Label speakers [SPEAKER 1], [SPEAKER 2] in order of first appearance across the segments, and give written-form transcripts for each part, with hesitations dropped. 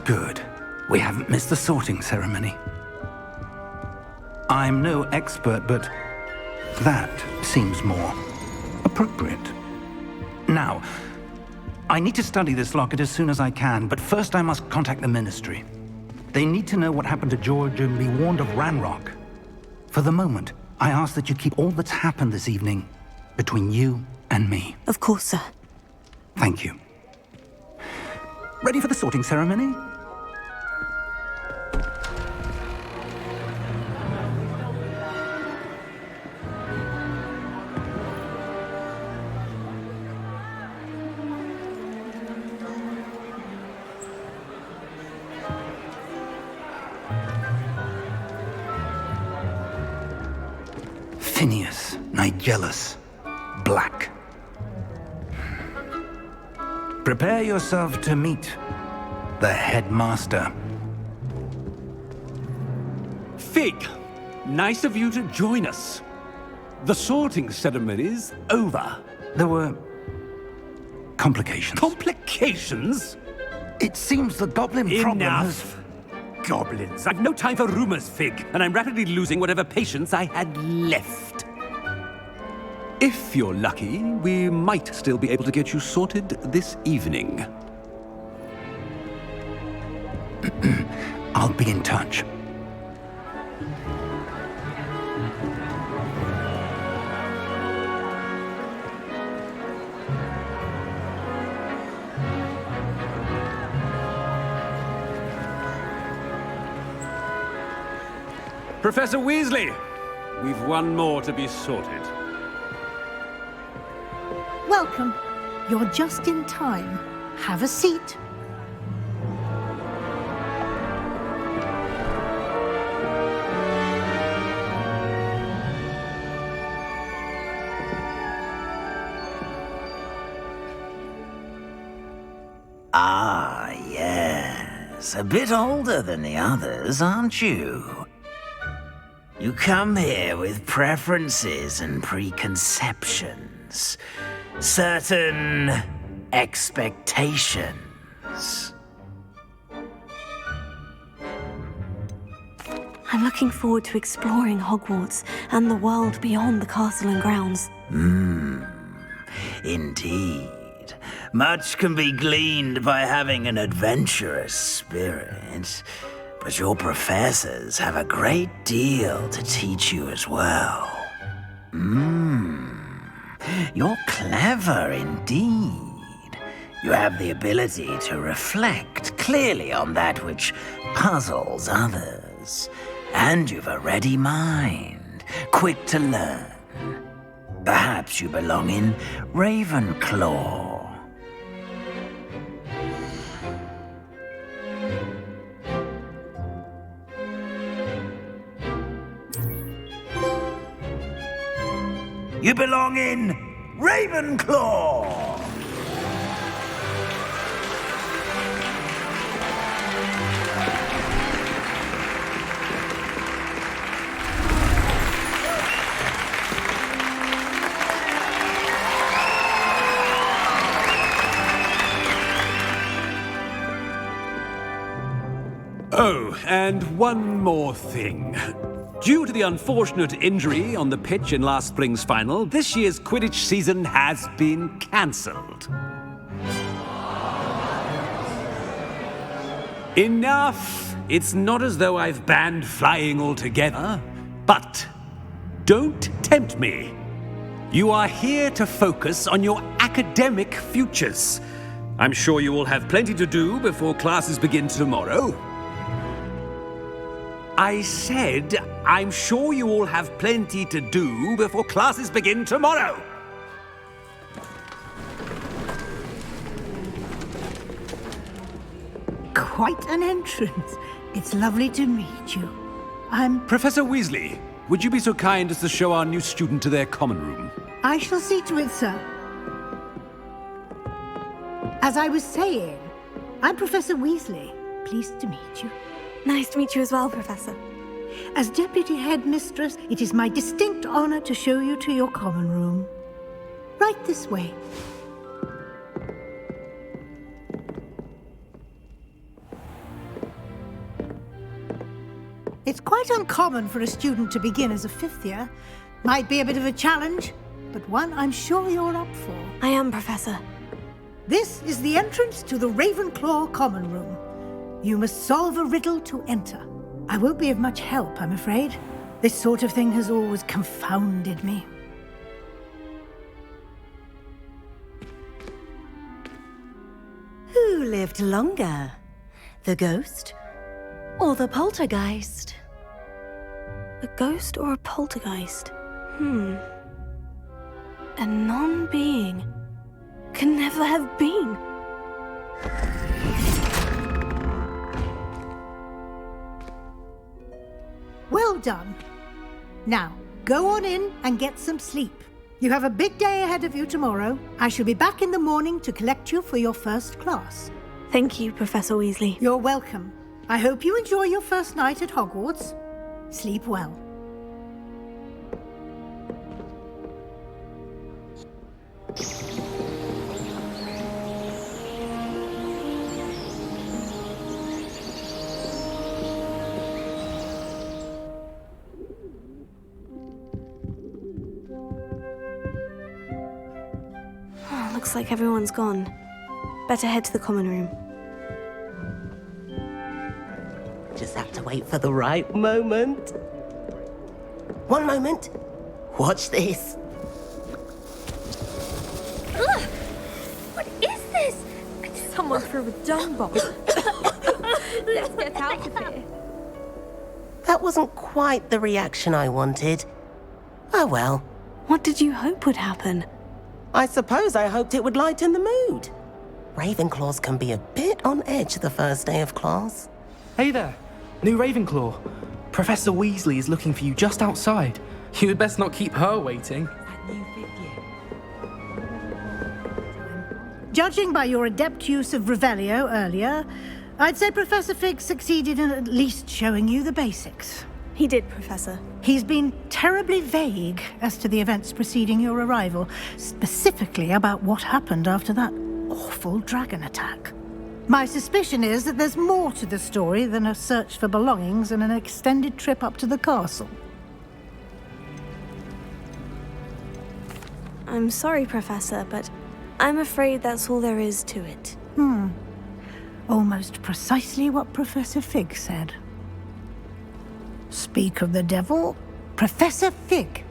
[SPEAKER 1] Good. We haven't missed the sorting ceremony. I'm no expert, but that seems more appropriate. Now, I need to study this locket as soon as I can, but first I must contact the Ministry. They need to know what happened to George and be warned of Ranrock. For the moment, I ask that you keep all that's happened this evening between you and me.
[SPEAKER 2] Of course, sir.
[SPEAKER 1] Thank you. Ready for the sorting ceremony? Phineas, Nigellus, Black. Prepare yourself to meet the headmaster.
[SPEAKER 3] Fig, nice of you to join us. The sorting ceremony's over.
[SPEAKER 1] There were complications.
[SPEAKER 3] Complications?
[SPEAKER 1] It seems the goblin problem has...
[SPEAKER 3] Enough! Goblins. I've no time for rumors, Fig, and I'm rapidly losing whatever patience I had left. If you're lucky, we might still be able to get you sorted this evening.
[SPEAKER 1] I'll be in touch.
[SPEAKER 3] Professor Weasley, we've one more to be sorted.
[SPEAKER 4] Welcome. You're just in time. Have a seat.
[SPEAKER 5] Ah, yes. A bit older than the others, aren't you? You come here with preferences and preconceptions. Certain expectations.
[SPEAKER 2] I'm looking forward to exploring Hogwarts and the world beyond the castle and grounds.
[SPEAKER 5] Indeed. Much can be gleaned by having an adventurous spirit, but your professors have a great deal to teach you as well. You're clever indeed. You have the ability to reflect clearly on that which puzzles others. And you've a ready mind, quick to learn. Perhaps you belong in Ravenclaw. You belong in Ravenclaw!
[SPEAKER 3] Oh, and one more thing. Due to the unfortunate injury on the pitch in last spring's final, this year's Quidditch season has been cancelled. Enough! It's not as though I've banned flying altogether, but don't tempt me. You are here to focus on your academic futures. I'm sure you will have plenty to do before classes begin tomorrow. I said, I'm sure you all have plenty to do before classes begin tomorrow.
[SPEAKER 4] Quite an entrance. It's lovely to meet you.
[SPEAKER 3] Professor Weasley, would you be so kind as to show our new student to their common room?
[SPEAKER 4] I shall see to it, sir. As I was saying, I'm Professor Weasley. Pleased to meet you.
[SPEAKER 2] Nice to meet you as well, Professor.
[SPEAKER 4] As Deputy Headmistress, it is my distinct honor to show you to your common room. Right this way. It's quite uncommon for a student to begin as a fifth year. Might be a bit of a challenge, but one I'm sure you're up for.
[SPEAKER 2] I am, Professor.
[SPEAKER 4] This is the entrance to the Ravenclaw Common Room. You must solve a riddle to enter. I won't be of much help, I'm afraid. This sort of thing has always confounded me.
[SPEAKER 6] Who lived longer? The ghost or the poltergeist?
[SPEAKER 2] A ghost or a poltergeist? A non-being can never have been.
[SPEAKER 4] Well done. Now, go on in and get some sleep. You have a big day ahead of you tomorrow. I shall be back in the morning to collect you for your first class.
[SPEAKER 2] Thank you, Professor Weasley.
[SPEAKER 4] You're welcome. I hope you enjoy your first night at Hogwarts. Sleep well.
[SPEAKER 2] Looks like everyone's gone. Better head to the common room.
[SPEAKER 6] Just have to wait for the right moment. One moment. Watch this.
[SPEAKER 7] Ugh! What is this? Someone threw a dung bomb. Let's get out of here.
[SPEAKER 6] That wasn't quite the reaction I wanted. Oh well.
[SPEAKER 2] What did you hope would happen?
[SPEAKER 6] I suppose I hoped it would lighten the mood. Ravenclaws can be a bit on edge the first day of class.
[SPEAKER 8] Hey there, new Ravenclaw. Professor Weasley is looking for you just outside. You had best not keep her waiting.
[SPEAKER 4] Judging by your adept use of Revelio earlier, I'd say Professor Fig succeeded in at least showing you the basics.
[SPEAKER 2] He did, Professor.
[SPEAKER 4] He's been terribly vague as to the events preceding your arrival, specifically about what happened after that awful dragon attack. My suspicion is that there's more to the story than a search for belongings and an extended trip up to the castle.
[SPEAKER 2] I'm sorry, Professor, but I'm afraid that's all there is to it.
[SPEAKER 4] Almost precisely what Professor Fig said. Speak of the devil, Professor Fig.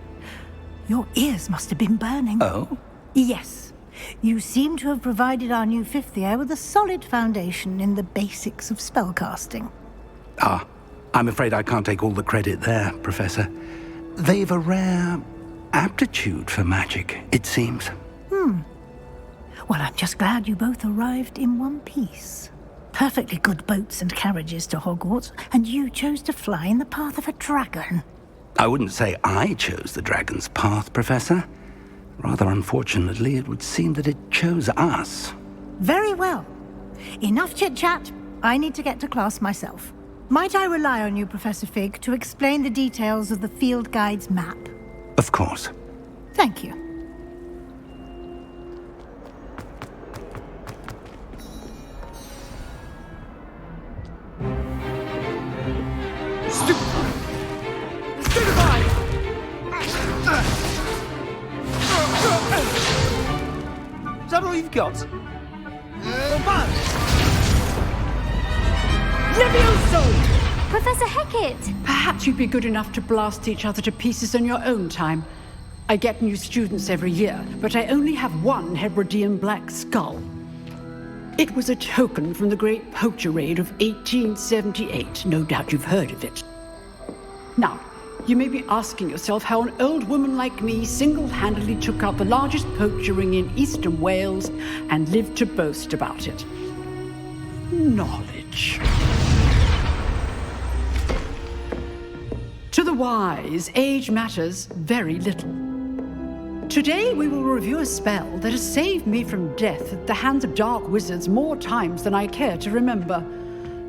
[SPEAKER 4] Your ears must have been burning.
[SPEAKER 1] Oh?
[SPEAKER 4] Yes. You seem to have provided our new fifth year with a solid foundation in the basics of spellcasting.
[SPEAKER 1] Ah, I'm afraid I can't take all the credit there, Professor. They've a rare aptitude for magic, it seems.
[SPEAKER 4] Well, I'm just glad you both arrived in one piece. Perfectly good boats and carriages to Hogwarts, and you chose to fly in the path of a dragon.
[SPEAKER 1] I wouldn't say I chose the dragon's path, Professor. Rather unfortunately, it would seem that it chose us.
[SPEAKER 4] Very well. Enough chit-chat. I need to get to class myself. Might I rely on you, Professor Fig, to explain the details of the field guide's map?
[SPEAKER 1] Of course.
[SPEAKER 4] Thank you.
[SPEAKER 8] Is that all you've got?
[SPEAKER 7] Professor Hecat!
[SPEAKER 9] Perhaps you'd be good enough to blast each other to pieces in your own time. I get new students every year, but I only have one Hebridean black skull. It was a token from the Great Poacher Raid of 1878. No doubt you've heard of it. Now, you may be asking yourself how an old woman like me single-handedly took out the largest poacher ring in eastern Wales and lived to boast about it. Knowledge. To the wise, age matters very little. Today we will review a spell that has saved me from death at the hands of dark wizards more times than I care to remember.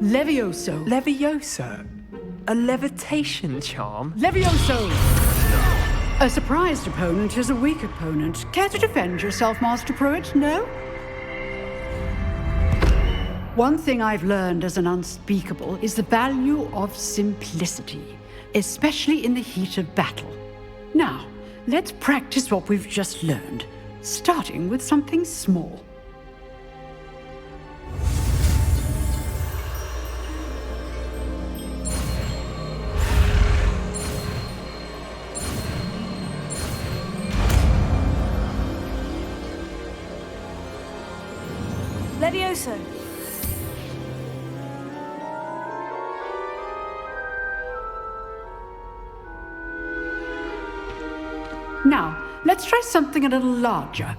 [SPEAKER 9] Levioso.
[SPEAKER 10] Levioso? A levitation charm?
[SPEAKER 9] Levioso! A surprised opponent is a weak opponent. Care to defend yourself, Master Pruitt? No? One thing I've learned as an unspeakable is the value of simplicity, especially in the heat of battle. Now, let's practice what we've just learned, starting with something small.
[SPEAKER 2] Levioso.
[SPEAKER 9] Now, let's try something a little larger.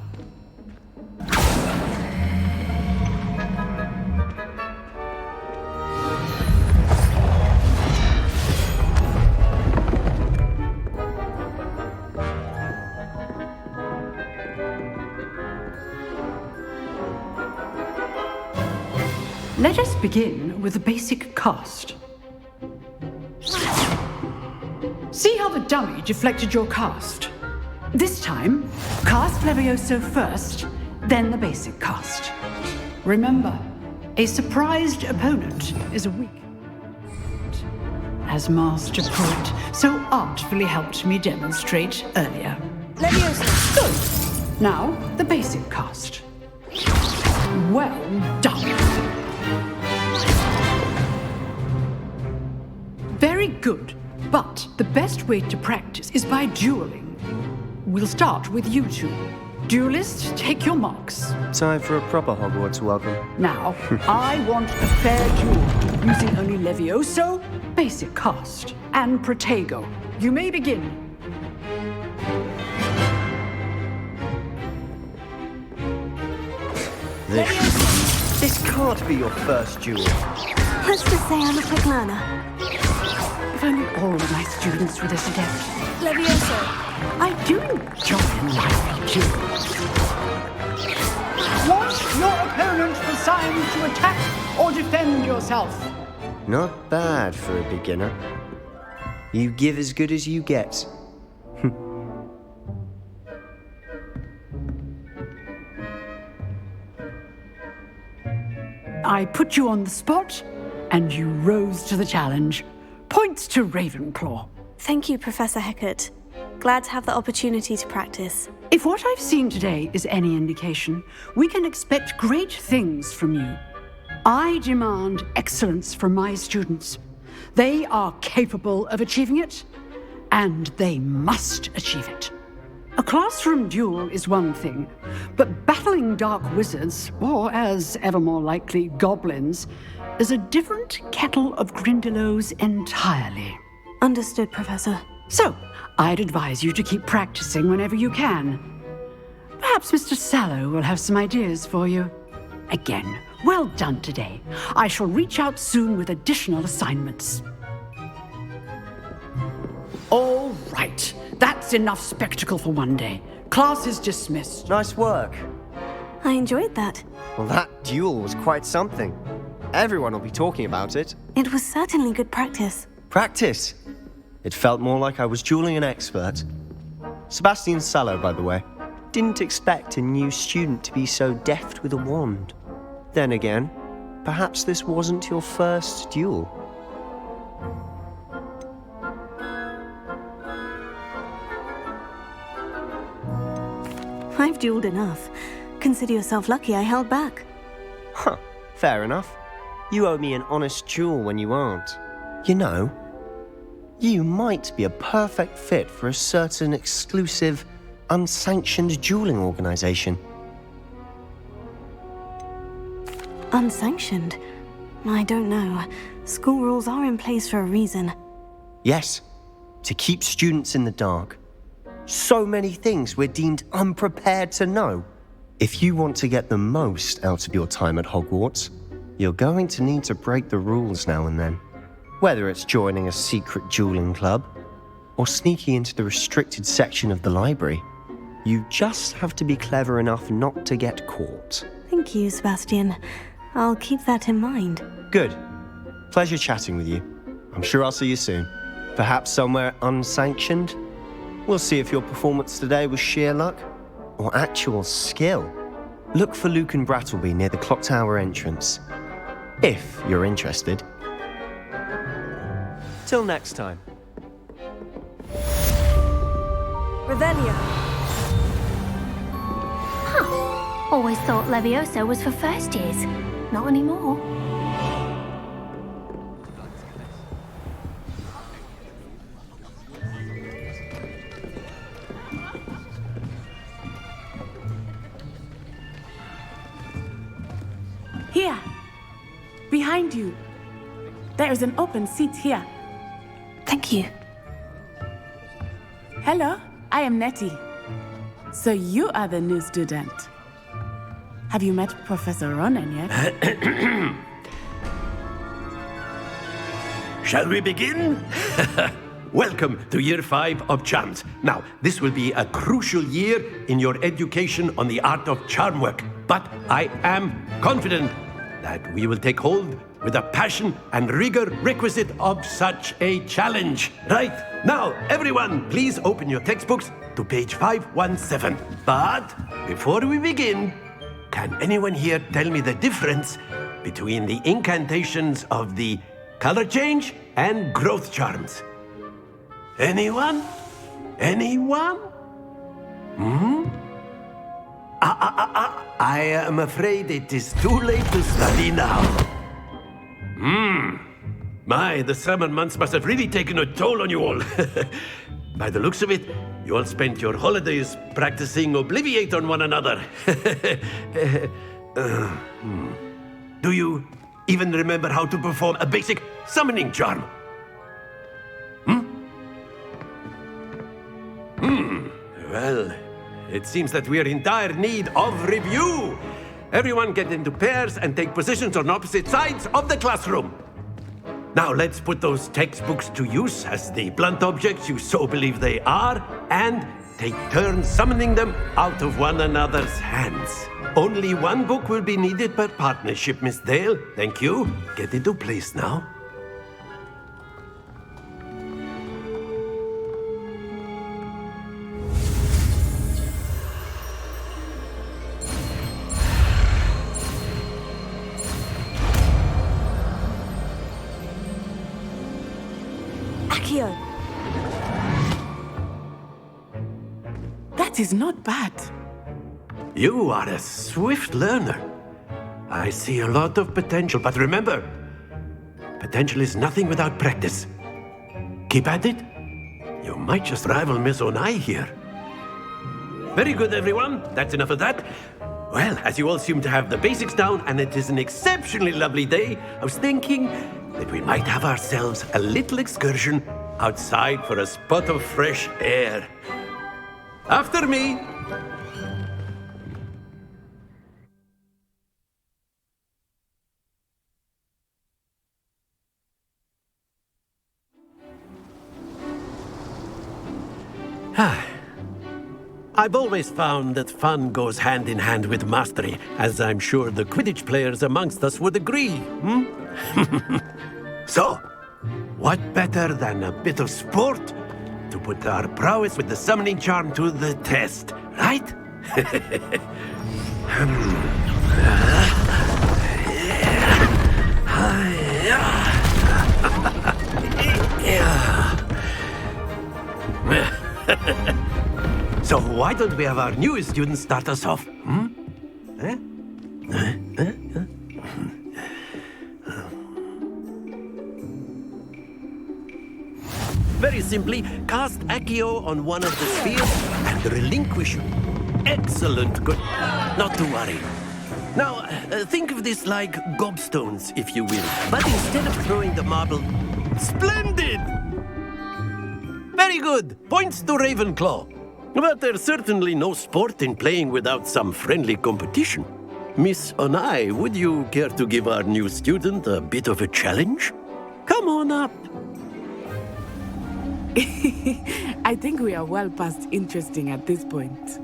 [SPEAKER 9] Let us begin with the basic cast. See how the dummy deflected your cast? This time, cast Levioso first, then the basic cast. Remember, a surprised opponent is a weak, as Master Poet so artfully helped me demonstrate earlier.
[SPEAKER 2] Levioso.
[SPEAKER 9] Good. Now, the basic cast. Well done. Very good, but the best way to practice is by dueling. We'll start with you two. Duelists, take your marks.
[SPEAKER 11] Time for a proper Hogwarts welcome.
[SPEAKER 9] Now, I want a fair duel, using only Levioso, basic cast, and Protego. You may begin.
[SPEAKER 11] This can't be your first duel.
[SPEAKER 2] Let's just say I'm a quick learner.
[SPEAKER 9] If only all of my students were this adept.
[SPEAKER 2] Levioso.
[SPEAKER 9] I do enjoy lively duels. Want your opponent assigned to attack or defend yourself?
[SPEAKER 11] Not bad for a beginner. You give as good as you get.
[SPEAKER 9] I put you on the spot, and you rose to the challenge. Points to Ravenclaw.
[SPEAKER 2] Thank you, Professor Hecat. Glad to have the opportunity to practice.
[SPEAKER 9] If what I've seen today is any indication, we can expect great things from you. I demand excellence from my students. They are capable of achieving it, and they must achieve it. A classroom duel is one thing, but battling dark wizards, or as ever more likely, goblins, is a different kettle of Grindylows entirely.
[SPEAKER 2] Understood, Professor.
[SPEAKER 9] So, I'd advise you to keep practicing whenever you can. Perhaps Mr. Sallow will have some ideas for you. Again, well done today. I shall reach out soon with additional assignments. All right. That's enough spectacle for one day. Class is dismissed.
[SPEAKER 11] Nice work.
[SPEAKER 2] I enjoyed that.
[SPEAKER 11] Well, that duel was quite something. Everyone will be talking about it.
[SPEAKER 2] It was certainly good practice.
[SPEAKER 11] Practice? It felt more like I was dueling an expert. Sebastian Sallow, by the way. Didn't expect a new student to be so deft with a wand. Then again, perhaps this wasn't your first duel.
[SPEAKER 2] I've dueled enough. Consider yourself lucky I held back.
[SPEAKER 11] Huh, fair enough. You owe me an honest duel when you aren't. You know, you might be a perfect fit for a certain exclusive, unsanctioned dueling organization.
[SPEAKER 2] Unsanctioned? I don't know. School rules are in place for a reason.
[SPEAKER 11] Yes, to keep students in the dark. So many things we're deemed unprepared to know. If you want to get the most out of your time at Hogwarts, you're going to need to break the rules now and then. Whether it's joining a secret dueling club, or sneaking into the restricted section of the library, you just have to be clever enough not to get caught.
[SPEAKER 2] Thank you, Sebastian. I'll keep that in mind.
[SPEAKER 11] Good. Pleasure chatting with you. I'm sure I'll see you soon. Perhaps somewhere unsanctioned? We'll see if your performance today was sheer luck or actual skill. Look for Luke and Brattleby near the Clock Tower entrance. If you're interested. Till next time.
[SPEAKER 2] Revelio.
[SPEAKER 12] Huh. Always thought Levioso was for first years. Not anymore.
[SPEAKER 13] Here. Behind you. There is an open seat here.
[SPEAKER 2] Thank you.
[SPEAKER 13] Hello, I am Nettie. So you are the new student. Have you met Professor Ronan yet?
[SPEAKER 14] Shall we begin? Welcome to Year 5 of Charms. Now, this will be a crucial year in your education on the art of charm work. But I am confident that we will take hold with the passion and rigor requisite of such a challenge. Right, now, everyone, please open your textbooks to page 517. But before we begin, can anyone here tell me the difference between the incantations of the color change and growth charms? Anyone? Anyone? I am afraid it is too late to study now. My, the summer months must have really taken a toll on you all. By the looks of it, you all spent your holidays practicing Obliviate on one another. Do you even remember how to perform a basic summoning charm? Well, it seems that we are in dire need of review. Everyone get into pairs and take positions on opposite sides of the classroom. Now let's put those textbooks to use as the blunt objects you so believe they are, and take turns summoning them out of one another's hands. Only one book will be needed per partnership, Miss Dale. Thank you. Get into place now.
[SPEAKER 2] Accio.
[SPEAKER 13] That is not bad.
[SPEAKER 14] You are a swift learner. I see a lot of potential, but remember, potential is nothing without practice. Keep at it. You might just rival Miss Onai here. Very good, everyone. That's enough of that. Well, as you all seem to have the basics down, and it is an exceptionally lovely day, I was thinking that we might have ourselves a little excursion outside for a spot of fresh air. After me. I've always found that fun goes hand in hand with mastery, as I'm sure the Quidditch players amongst us would agree. So, what better than a bit of sport to put our prowess with the summoning charm to the test, right? So why don't we have our newest student start us off? Very simply, cast Accio on one of the spheres and relinquish. Excellent. Good. Not to worry. Now, think of this like gobstones, if you will. But instead of throwing the marble... Splendid! Very good. Points to Ravenclaw. But there's certainly no sport in playing without some friendly competition. Miss Onai, would you care to give our new student a bit of a challenge? Come on up.
[SPEAKER 13] I think we are well past interesting at this point.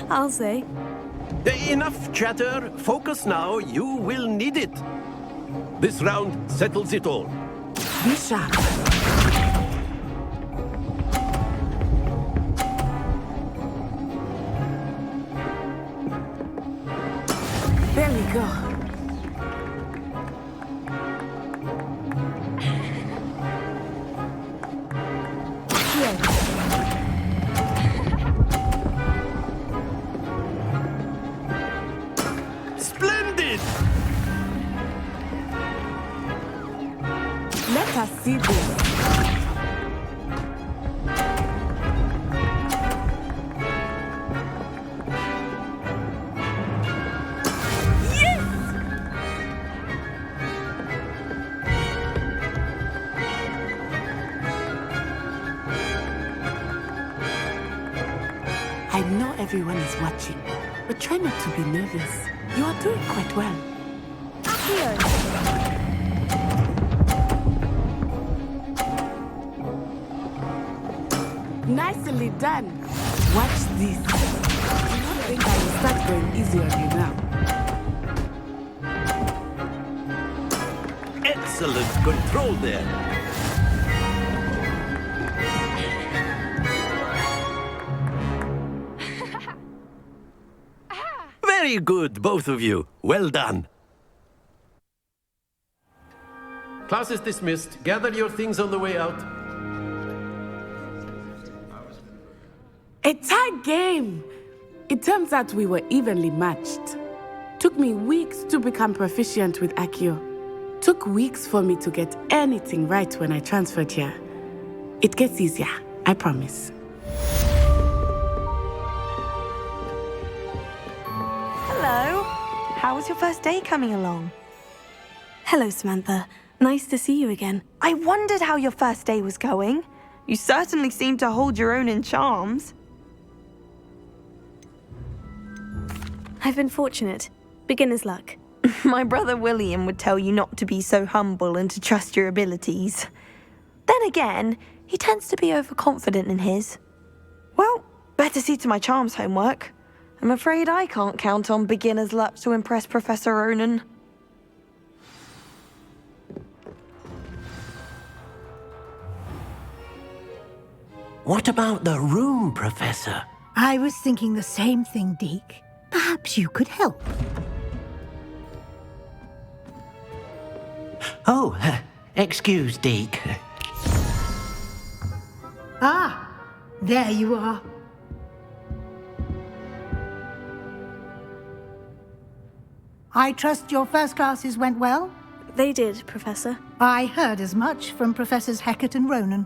[SPEAKER 2] I'll say.
[SPEAKER 14] Enough chatter. Focus now. You will need it. This round settles it all.
[SPEAKER 13] Be sharp. There we go. here.
[SPEAKER 14] Splendid!
[SPEAKER 13] Let us see this. I know everyone is watching, but try not to be nervous. You are doing quite well. Nicely done. Watch this. I don't think I will start going easy on you now.
[SPEAKER 14] Excellent control there. Very good, both of you. Well done. Class is dismissed. Gather your things on the way out.
[SPEAKER 13] A tight game. It turns out we were evenly matched. Took me weeks to become proficient with Accio. Took weeks for me to get anything right when I transferred here. It gets easier, I promise.
[SPEAKER 2] Hello. How was your first day coming along? Hello, Samantha. Nice to see you again.
[SPEAKER 15] I wondered how your first day was going. You certainly seem to hold your own in charms.
[SPEAKER 2] I've been fortunate. Beginner's luck.
[SPEAKER 15] My brother William would tell you not to be so humble and to trust your abilities. Then again, he tends to be overconfident in his. Well, better see to my charms homework. I'm afraid I can't count on beginner's luck to impress Professor Ronan.
[SPEAKER 14] What about the room, Professor?
[SPEAKER 4] I was thinking the same thing, Deke. Perhaps you could help.
[SPEAKER 5] Oh, excuse, Deke.
[SPEAKER 4] Ah, there you are. I trust your first classes went well?
[SPEAKER 2] They did, Professor.
[SPEAKER 4] I heard as much from Professors Hecat and Ronan.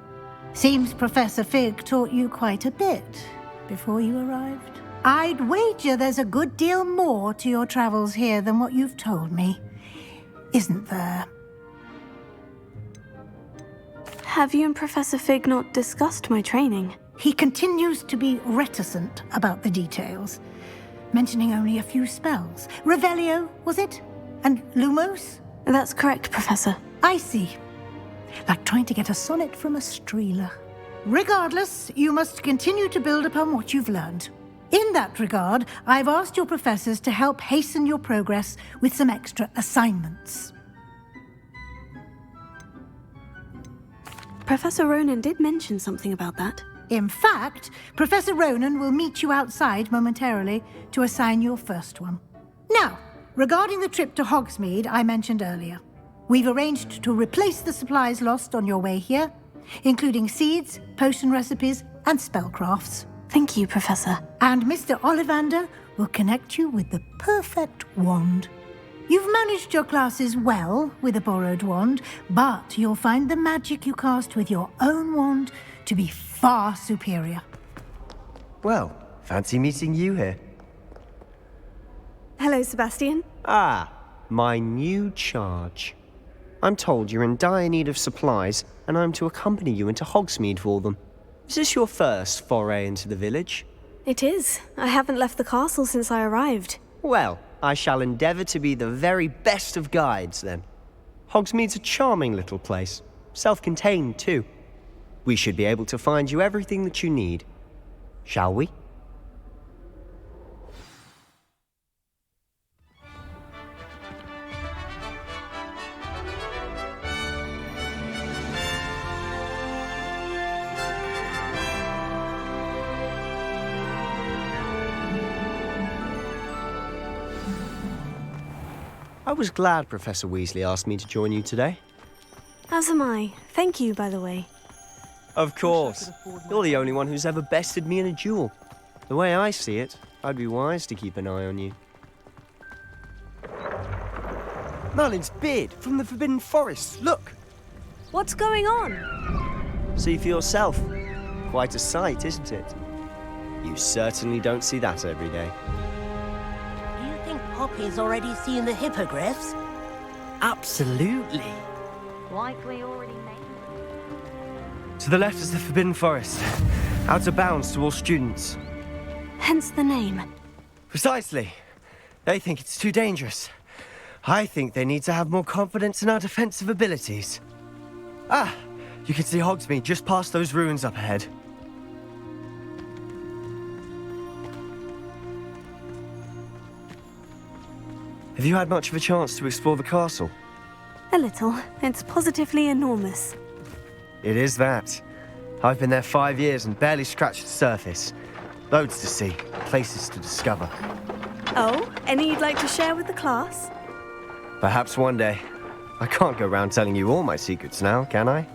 [SPEAKER 4] Seems Professor Fig taught you quite a bit before you arrived. I'd wager there's a good deal more to your travels here than what you've told me. Isn't there?
[SPEAKER 2] Have you and Professor Fig not discussed my training?
[SPEAKER 4] He continues to be reticent about the details, mentioning only a few spells. Revelio, was it? And Lumos?
[SPEAKER 2] That's correct, Professor.
[SPEAKER 4] I see. Like trying to get a sonnet from a streeler. Regardless, you must continue to build upon what you've learned. In that regard, I've asked your professors to help hasten your progress with some extra assignments.
[SPEAKER 2] Professor Ronan did mention something about that.
[SPEAKER 4] In fact, Professor Ronan will meet you outside momentarily to assign your first one. Now, regarding the trip to Hogsmeade I mentioned earlier, we've arranged to replace the supplies lost on your way here, including seeds, potion recipes, and spellcrafts.
[SPEAKER 2] Thank you, Professor.
[SPEAKER 4] And Mr. Ollivander will connect you with the perfect wand. You've managed your classes well with a borrowed wand, but you'll find the magic you cast with your own wand to be far superior.
[SPEAKER 11] Well, fancy meeting you here.
[SPEAKER 2] Hello, Sebastian.
[SPEAKER 11] Ah, my new charge. I'm told you're in dire need of supplies, and I'm to accompany you into Hogsmeade for them. Is this your first foray into the village?
[SPEAKER 2] It is. I haven't left the castle since I arrived.
[SPEAKER 11] Well, I shall endeavour to be the very best of guides, then. Hogsmeade's a charming little place. Self-contained, too. We should be able to find you everything that you need. Shall we? I was glad Professor Weasley asked me to join you today.
[SPEAKER 2] As am I. Thank you, by the way.
[SPEAKER 11] Of course. You're the only one who's ever bested me in a duel. The way I see it, I'd be wise to keep an eye on you. Merlin's beard from the Forbidden Forest, look!
[SPEAKER 2] What's going on?
[SPEAKER 11] See for yourself. Quite a sight, isn't it? You certainly don't see that every day.
[SPEAKER 6] Do you think Poppy's already seen the hippogriffs?
[SPEAKER 11] Absolutely.
[SPEAKER 12] Like we already made.
[SPEAKER 11] To the left is the Forbidden Forest. Out of bounds to all students.
[SPEAKER 2] Hence the name.
[SPEAKER 11] Precisely. They think it's too dangerous. I think they need to have more confidence in our defensive abilities. Ah, you can see Hogsmeade just past those ruins up ahead. Have you had much of a chance to explore the castle?
[SPEAKER 2] A little. It's positively enormous.
[SPEAKER 11] It is that. I've been there 5 years and barely scratched the surface. Loads to see, places to discover.
[SPEAKER 2] Oh, any you'd like to share with the class?
[SPEAKER 11] Perhaps one day. I can't go around telling you all my secrets now, can I?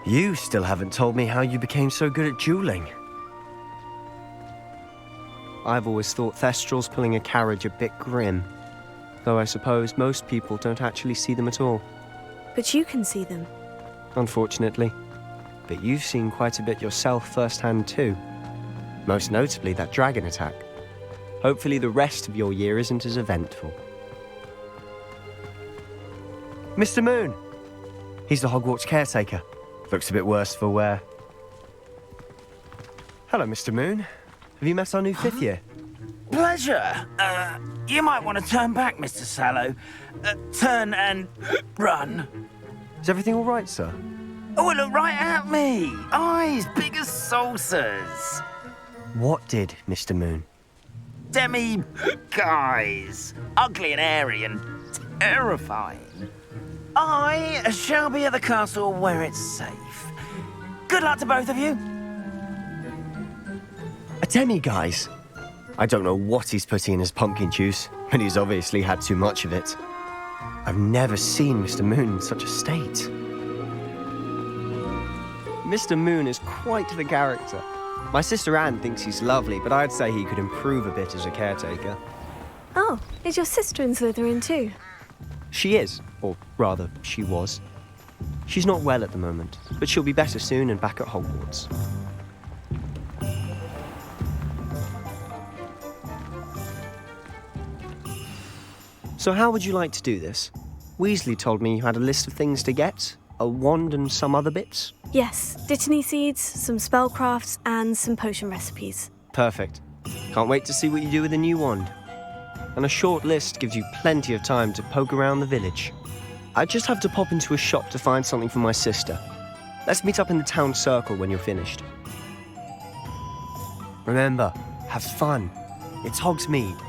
[SPEAKER 11] You still haven't told me how you became so good at dueling. I've always thought Thestrals pulling a carriage a bit grim. Though I suppose most people don't actually see them at all.
[SPEAKER 2] But you can see them.
[SPEAKER 11] Unfortunately. But you've seen quite a bit yourself firsthand too. Most notably that dragon attack. Hopefully the rest of your year isn't as eventful. Mr. Moon! He's the Hogwarts caretaker. Looks a bit worse for wear. Hello, Mr. Moon. Have you met our new fifth year?
[SPEAKER 16] Pleasure. You might want to turn back, Mr. Sallow. Turn and run.
[SPEAKER 11] Is everything all right, sir?
[SPEAKER 16] Oh, look right at me. Eyes big as saucers.
[SPEAKER 11] What did, Mr. Moon?
[SPEAKER 16] Guys. Ugly and airy and terrifying. I shall be at the castle where it's safe. Good luck to both of you.
[SPEAKER 11] A demi-guise? I don't know what he's putting in his pumpkin juice, but he's obviously had too much of it. I've never seen Mr. Moon in such a state. Mr. Moon is quite the character. My sister Anne thinks he's lovely, but I'd say he could improve a bit as a caretaker.
[SPEAKER 2] Oh, is your sister in Slytherin too?
[SPEAKER 11] She is, or rather, she was. She's not well at the moment, but she'll be better soon and back at Hogwarts. So how would you like to do this? Weasley told me you had a list of things to get, a wand and some other bits.
[SPEAKER 2] Yes, Dittany seeds, some spellcrafts, and some potion recipes.
[SPEAKER 11] Perfect. Can't wait to see what you do with the new wand. And a short list gives you plenty of time to poke around the village. I just have to pop into a shop to find something for my sister. Let's meet up in the town circle when you're finished. Remember, have fun. It's Hogsmeade.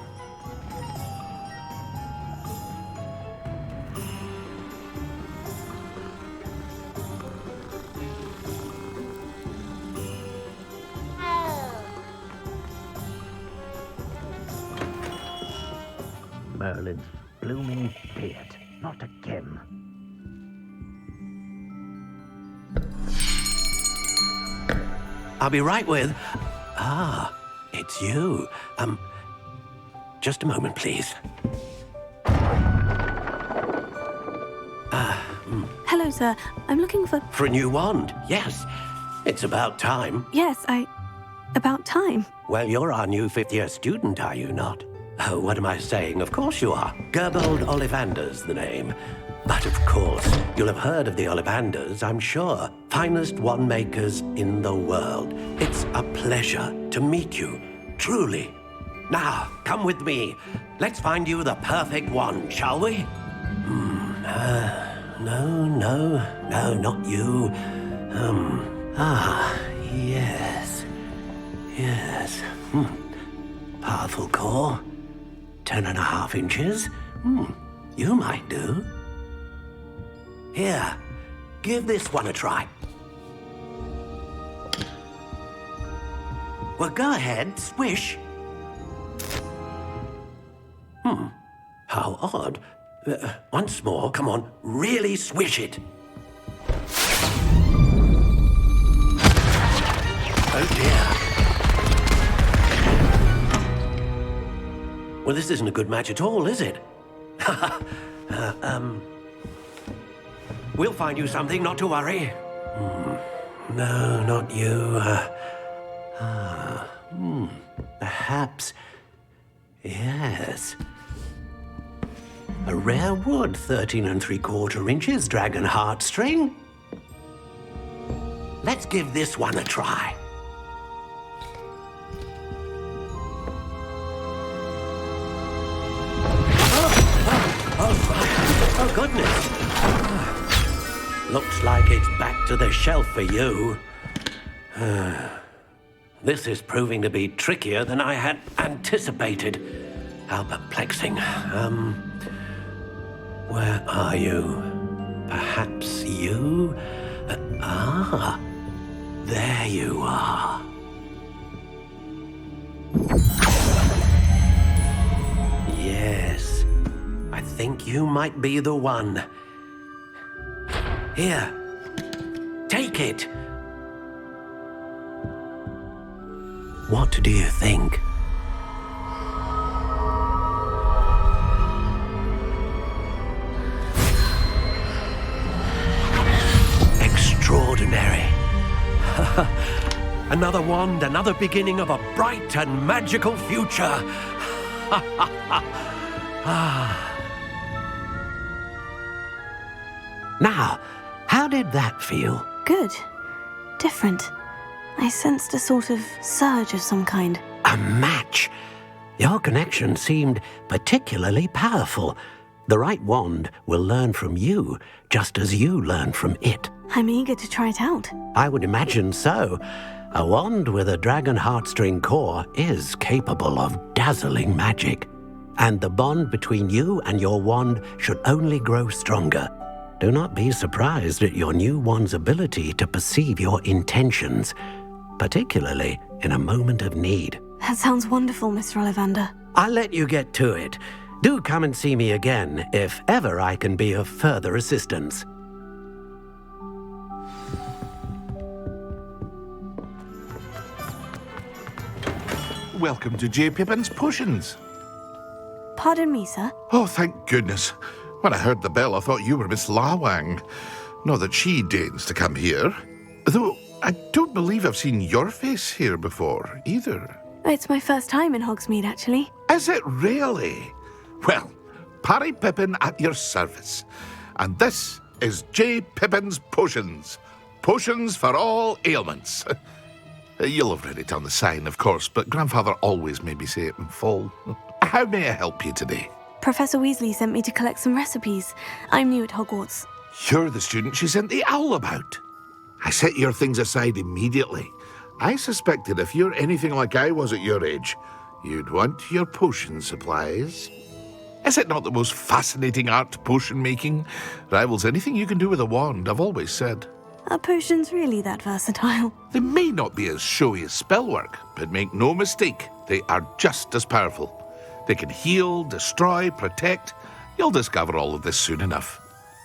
[SPEAKER 16] Merlin's blooming beard. Not again.
[SPEAKER 14] I'll be right with... Ah, it's you. Just a moment, please.
[SPEAKER 2] Hello, sir. I'm looking for...
[SPEAKER 14] For a new wand, yes. It's about time.
[SPEAKER 2] Yes, about time.
[SPEAKER 14] Well, you're our new fifth-year student, are you not? Oh, what am I saying? Of course you are. Gerbold Ollivander's the name. But of course, you'll have heard of the Ollivanders, I'm sure. Finest wand makers in the world. It's a pleasure to meet you, truly. Now, come with me. Let's find you the perfect wand, shall we? No, not you. Yes. Powerful core. 10.5 inches. You might do. Here, give this one a try. Well, go ahead, swish. How odd. Once more, come on, really swish it. Well, this isn't a good match at all, is it? We'll find you something, not to worry. No, not you. Perhaps. Yes. A rare wood, 13 3/4 inches, dragon heartstring. Let's give this one a try. Oh, goodness. Looks like it's back to the shelf for you. This is proving to be trickier than I had anticipated. How perplexing. Where are you? Perhaps you? There you are. Yes, I think you might be the one. Here, take it. What do you think? Extraordinary. Another wand, another beginning of a bright and magical future. Now, how did that feel?
[SPEAKER 2] Good. Different. I sensed a sort of surge of some kind.
[SPEAKER 14] A match. Your connection seemed particularly powerful. The right wand will learn from you, just as you learn from it.
[SPEAKER 2] I'm eager to try it out.
[SPEAKER 14] I would imagine so. A wand with a dragon heartstring core is capable of dazzling magic. And the bond between you and your wand should only grow stronger. Do not be surprised at your new wand's ability to perceive your intentions, particularly in a moment of need.
[SPEAKER 2] That sounds wonderful, Mr. Ollivander.
[SPEAKER 14] I'll let you get to it. Do come and see me again if ever I can be of further assistance.
[SPEAKER 17] Welcome to J. Pippin's Potions.
[SPEAKER 2] Pardon me, sir.
[SPEAKER 17] Oh, thank goodness. When I heard the bell, I thought you were Miss Lawang. Not that she deigns to come here. Though I don't believe I've seen your face here before, either.
[SPEAKER 2] It's my first time in Hogsmeade, actually.
[SPEAKER 17] Is it really? Well, Parry Pippin at your service. And this is J. Pippin's Potions. Potions for all ailments. You'll have read it on the sign, of course, but Grandfather always made me say it in full. How may I help you today?
[SPEAKER 2] Professor Weasley sent me to collect some recipes. I'm new at Hogwarts.
[SPEAKER 17] You're the student she sent the owl about. I set your things aside immediately. I suspected if you're anything like I was at your age, you'd want your potion supplies. Is it not the most fascinating art, potion making? Rivals anything you can do with a wand, I've always said.
[SPEAKER 2] Are potions really that versatile?
[SPEAKER 17] They may not be as showy as spellwork, but make no mistake, they are just as powerful. They can heal, destroy, protect. You'll discover all of this soon enough.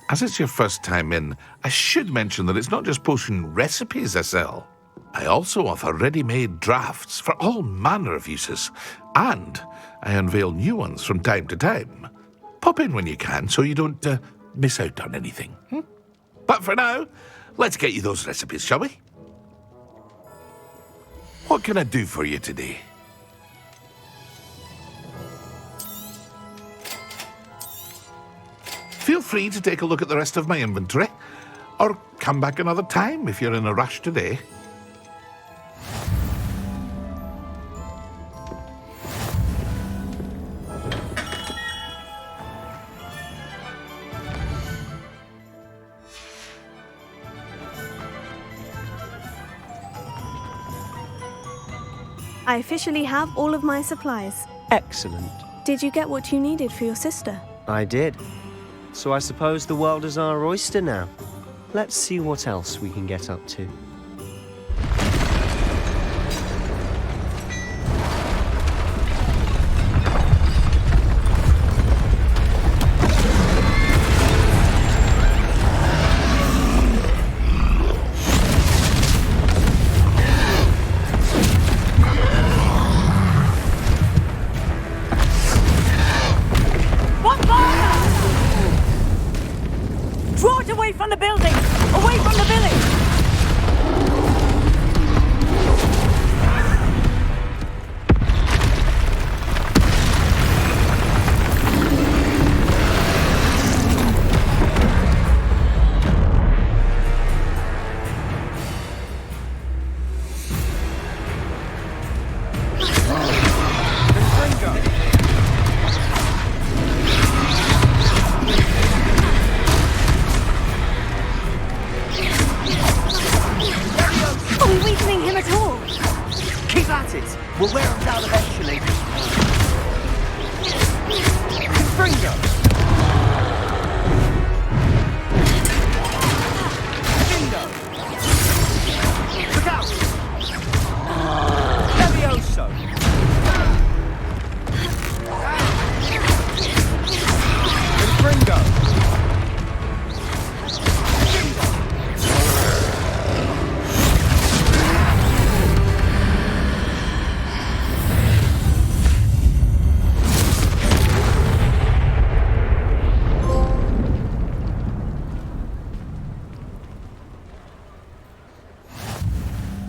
[SPEAKER 17] As it's your first time in, I should mention that it's not just potion recipes I sell. I also offer ready-made drafts for all manner of uses, and I unveil new ones from time to time. Pop in when you can so you don't miss out on anything. But for now, let's get you those recipes, shall we? What can I do for you today? Feel free to take a look at the rest of my inventory, or come back another time if you're in a rush today.
[SPEAKER 2] I officially have all of my supplies.
[SPEAKER 11] Excellent.
[SPEAKER 2] Did you get what you needed for your sister?
[SPEAKER 11] I did. So I suppose the world is our oyster now. Let's see what else we can get up to.
[SPEAKER 5] glasses. We'll wear them down eventually. Confringo! Bingo! Look out! Levioso! Confringo!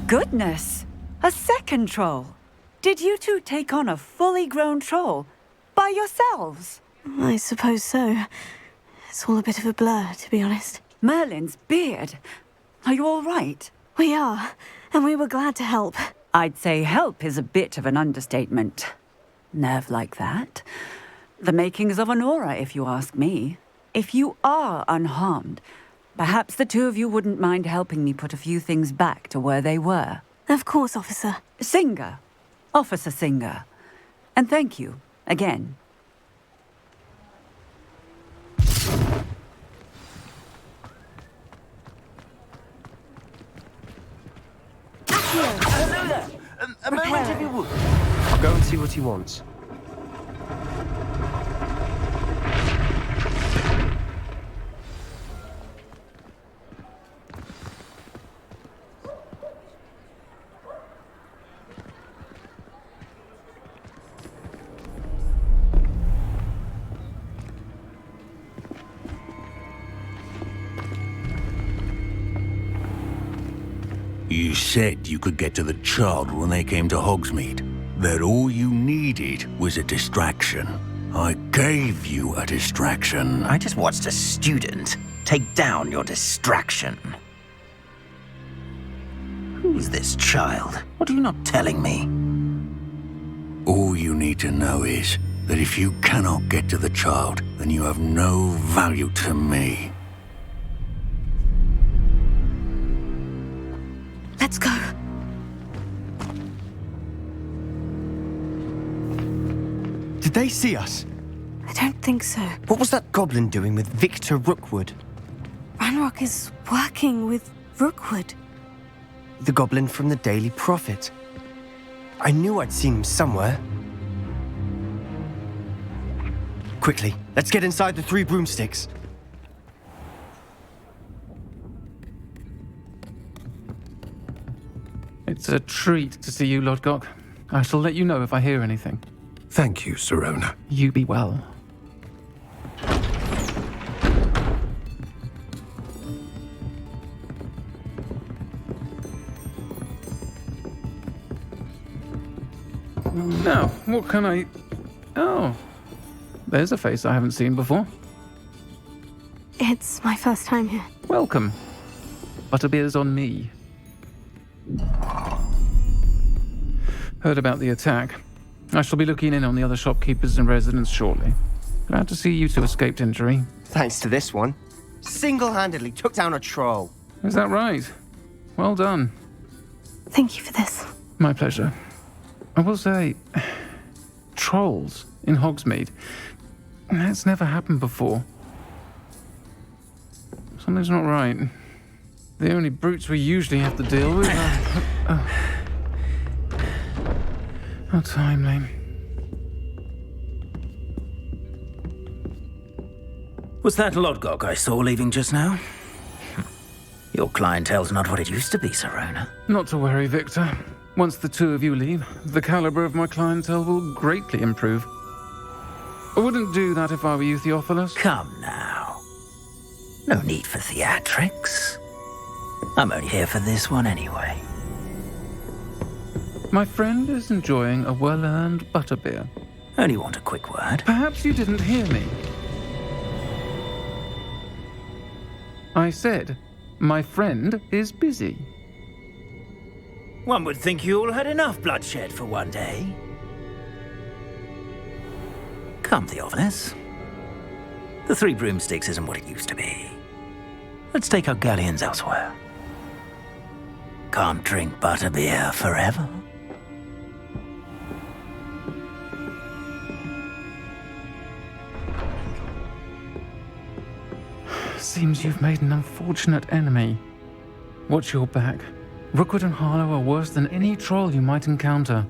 [SPEAKER 18] Goodness! A second troll! Did you two take on a fully grown troll? By yourselves?
[SPEAKER 2] I suppose so. It's all a bit of a blur, to be honest.
[SPEAKER 18] Merlin's beard. Are you all right?
[SPEAKER 2] We are, and we were glad to help.
[SPEAKER 18] I'd say help is a bit of an understatement. Nerve like that. The makings of an aura, if you ask me. If you are unharmed, perhaps the two of you wouldn't mind helping me put a few things back to where they were.
[SPEAKER 2] Of course, officer.
[SPEAKER 18] Singer. Officer Singer. And thank you, again.
[SPEAKER 16] Hello there. A moment if you would.
[SPEAKER 11] I'll go and see what he wants.
[SPEAKER 19] You said you could get to the child when they came to Hogsmeade. That all you needed was a distraction. I gave you a distraction.
[SPEAKER 16] I just watched a student take down your distraction. Who's this child? What are you not telling me?
[SPEAKER 19] All you need to know is that if you cannot get to the child, then you have no value to me.
[SPEAKER 2] Let's go.
[SPEAKER 11] Did they see us?
[SPEAKER 2] I don't think so.
[SPEAKER 11] What was that goblin doing with Victor Rookwood?
[SPEAKER 2] Ranrock is working with Rookwood.
[SPEAKER 11] The goblin from the Daily Prophet. I knew I'd seen him somewhere. Quickly, let's get inside the 3 broomsticks.
[SPEAKER 8] It's a treat to see you, Lodgok. I shall let you know if I hear anything.
[SPEAKER 14] Thank you, Sirona.
[SPEAKER 8] You be well. Now, what can I... Oh, there's a face I haven't seen before.
[SPEAKER 2] It's my first time here.
[SPEAKER 8] Welcome. Butterbeer's on me. Heard about the attack. I shall be looking in on the other shopkeepers and residents shortly. Glad to see you two escaped injury.
[SPEAKER 11] Thanks to this one. Single-handedly took down a troll.
[SPEAKER 8] Is that right? Well done.
[SPEAKER 2] Thank you for this.
[SPEAKER 8] My pleasure. I will say, trolls in Hogsmeade. That's never happened before. Something's not right. The only brutes we usually have to deal with are... How timely.
[SPEAKER 16] Was that Lodgok I saw leaving just now? Your clientele's not what it used to be, Sirona.
[SPEAKER 8] Not to worry, Victor. Once the two of you leave, the caliber of my clientele will greatly improve. I wouldn't do that if I were you, Theophilus.
[SPEAKER 16] Come now. No need for theatrics. I'm only here for this one anyway.
[SPEAKER 8] My friend is enjoying a well-earned butterbeer.
[SPEAKER 16] Only want a quick word.
[SPEAKER 8] Perhaps you didn't hear me. I said, my friend is busy.
[SPEAKER 16] One would think you all had enough bloodshed for one day. Come, Theophilus. The 3 broomsticks isn't what it used to be. Let's take our galleons elsewhere. Can't drink butterbeer forever.
[SPEAKER 8] Seems you've made an unfortunate enemy. Watch your back. Rookwood and Harlow are worse than any troll you might encounter.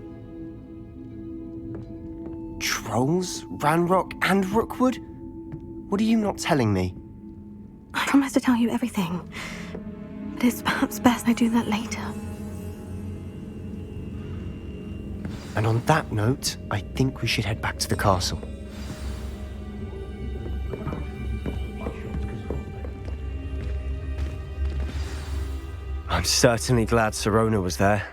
[SPEAKER 11] Trolls? Ranrock and Rookwood? What are you not telling me?
[SPEAKER 2] I promise to tell you everything. But it's perhaps best I do that later.
[SPEAKER 11] And on that note, I think we should head back to the castle. I'm certainly glad Sirona was there.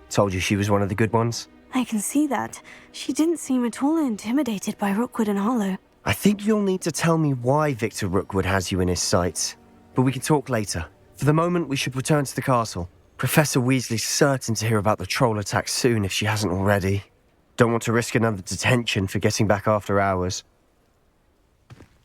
[SPEAKER 11] Told you she was one of the good ones.
[SPEAKER 2] I can see that. She didn't seem at all intimidated by Rookwood and Harlow.
[SPEAKER 11] I think you'll need to tell me why Victor Rookwood has you in his sights. But we can talk later. For the moment, we should return to the castle. Professor Weasley's certain to hear about the troll attack soon if she hasn't already. Don't want to risk another detention for getting back after hours.